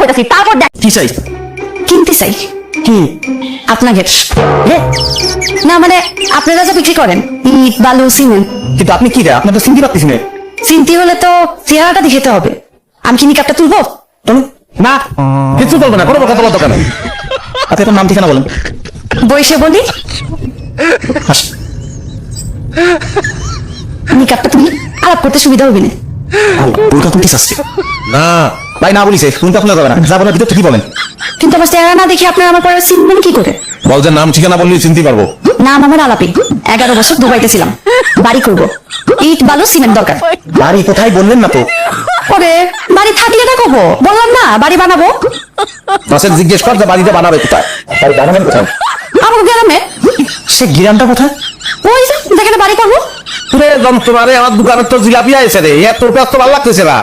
কইতাছি তারপর দেখ কি চাই? কিনতে চাই কি? আপনাকে না মানে আপনারা যা বিক্রি করেন ইট বালু সিমেন্ট কিন্তু আপনি কি রে? আপনার তো চিনতে পারতেছি না। চিনতে হলে তো চেহারাটা দেখাতে হবে। আমি কি নিকাপটা তুলবো? না, কিছু বলবো না, কোনো কথা বলার দরকার নেই। আপনি আপনার নাম ঠিকানা বলেন। বইসে বলি হাস। নিকাপটা তুলি আলাপ করতে সুবিধা হবে না। বইটা তুমি কি চাচ্ছে? না ভাই, না বলিছে শুনতে আপনার যাবে না, যাবো না, ভিতর কি বলেন? কিন্তু আমার চেহারা না দেখে আপনারা আমার পরে চিনবেন কি করে? বল যে নাম ঠিকানা বললেই চিনতে পারবো। নাম আমার আলাপি, 11 বছর দুবাইতে ছিলাম। বাড়ি করব, ইট বালু সিমেন্ট দরকার। বাড়ি কোথায় বললেন না তো? পরে বাড়ি থাকলে না কব, বললাম না বাড়ি বানাবো। মাসের জিজ্ঞেস কর যে বাড়িটা বানাবে কোথায়? বাড়ি বানাবেন কোথায়? আমার গ্রামে। সে গ্রামটা কোথায়? ওই যে যেখানে বাড়ি করবো। পুরে যন্ত্রণারে আমার দোকানের তো জিলাপি আছে রে, এত ব্যস্ত ভালো লাগতেছে না।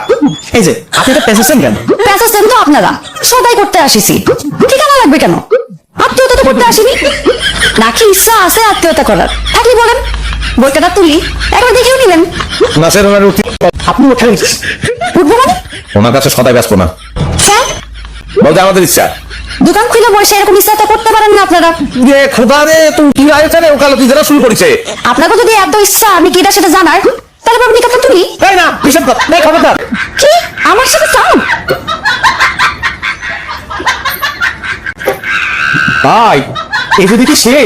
এই যে আপনি এটা পেঁচেছেন কেন? পেঁচাচ্ছেন তো আপনারা, সদাই করতে আসিছি। ঠিকানা লাগবে কেন? আত্মীয়তা তো করতে আসিনি। নাকি ইচ্ছা আছে আত্মীয়তা করার? থাকলে বলেন, বইটা তুলি একবার দেখেও নিলেন। নাসের ওনার আপনি ওখানে উঠবো মানে? ওনার কাছে সদাই ব্যস্ত না, স্যার বলতে আমাদের ইচ্ছা। দোকান খুলে বসে এরকম ইচ্ছা তো করতে পারেন না আপনারা। যে খোদা রে, তুমি কি আইছে রে? ওকালতি যারা শুরু করেছে। আপনাকে যদি এত ইচ্ছা আমি কিটা সেটা জানার, তাহলে আপনি নিকাপটা তুলি। তাই না? হিসাব কর, না খবরদার। কি আমার সাথে চান? ভাই এই যদি কি সে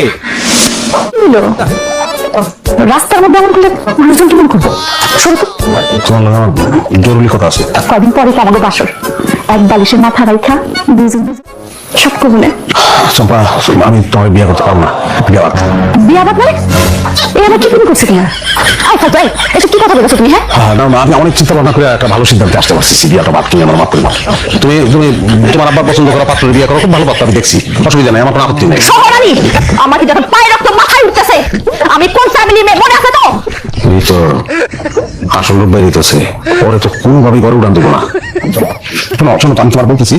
রাস্তার মধ্যে এমন করলে লোকজন কেমন করবো? তোমার লগে আমার জরুরি কথা আছে। কদিন পরে তো আমাকে বাসর, এক বালিশের মাথা রাইখা দুইজন সব করবো। চম্পা, আমি তোমার বিয়ে করতে পারবো না। বিয়া বাদ মানে এই আবার কি তুমি করছো কিনা? এসব কি কথা বলেছো তুমি? হ্যাঁ না, আমি অনেক চিন্তা ভাবনা করে একটা ভালো সিদ্ধান্তে আসতে পারছি। বিয়েটা বাদ, তুমি আমার মাফ করে দাও। তুমি তুমি তোমার আব্বার পছন্দ করা পাত্রের বিয়ে করো, খুব ভালো পাত্র, আমি দেখছি, অসুবিধা নেই, আমার কোনো আপত্তি নেই। শহরানি আমাকে যখন পায়ে রক্ত মাথায় উঠতেছে, আমি কোন ফ্যামিলি মেয়ে মনে আছে তো? এই তো আসল রূপ বেরিয়েছে, ওরে তো কোনোভাবেই ঘরে উড়ান দেবো না। শোনো শোনো, আমি তোমার বলতেছি,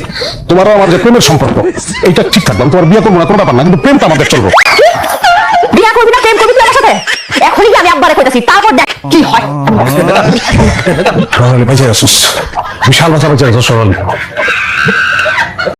তোমারও আমার যে প্রেমের সম্পর্ক এইটা ঠিক থাকবে। আমি তোমার বিয়ে করবো না, কোনো ব্যাপার না, কিন্তু প্রেমটা আমাদের চলবো। বিয়া করবি না প্রেম করবি তুই আমার সাথে? এখনই আমি আব্বারে কইতাছি, তারপর দেখ কি হয়। সরলে বেঁচে আসুস, বিশাল বাচ্চা বেঁচে আসুস সরল।